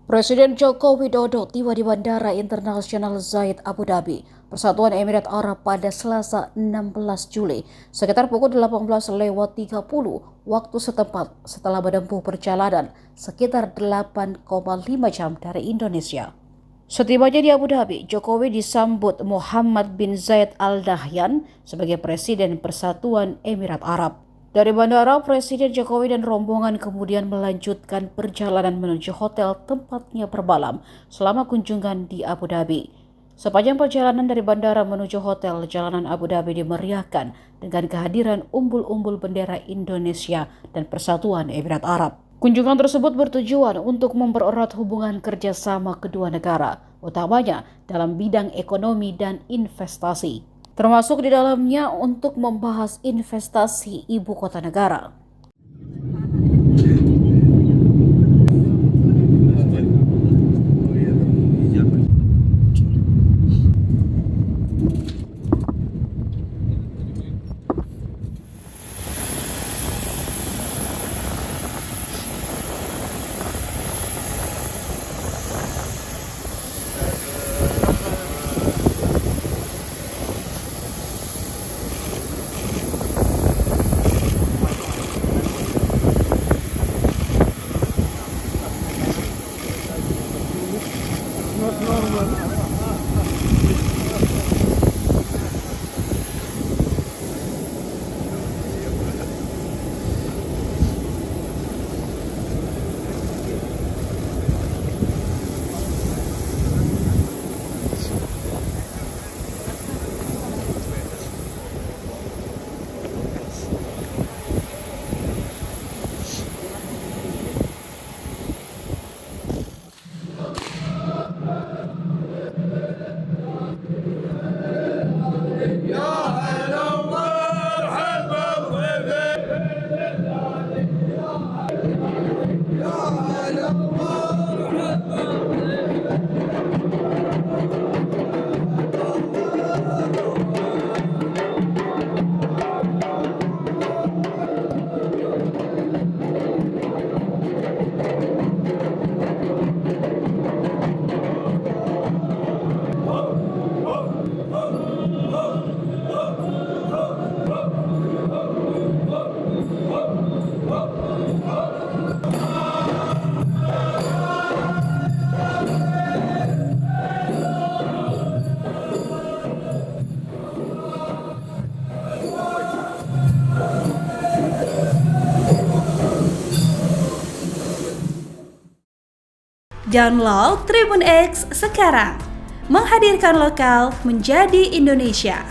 Presiden Joko Widodo tiba di Bandara Internasional Zayed Abu Dhabi, Persatuan Emirat Arab pada Selasa 16 Juli, sekitar pukul 18.30 waktu setempat setelah menempuh perjalanan sekitar 8,5 jam dari Indonesia. Setibanya di Abu Dhabi, Jokowi disambut Muhammad bin Zayed Al Nahyan sebagai Presiden Persatuan Emirat Arab. Dari bandara, Presiden Jokowi dan rombongan kemudian melanjutkan perjalanan menuju hotel tempatnya bermalam selama kunjungan di Abu Dhabi. Sepanjang perjalanan dari bandara menuju hotel, jalanan Abu Dhabi dimeriahkan dengan kehadiran umbul-umbul bendera Indonesia dan Persatuan Emirat Arab. Kunjungan tersebut bertujuan untuk mempererat hubungan kerjasama kedua negara, utamanya dalam bidang ekonomi dan investasi, termasuk di dalamnya untuk membahas investasi ibu kota negara. Download Tribun X sekarang, menghadirkan lokal menjadi Indonesia.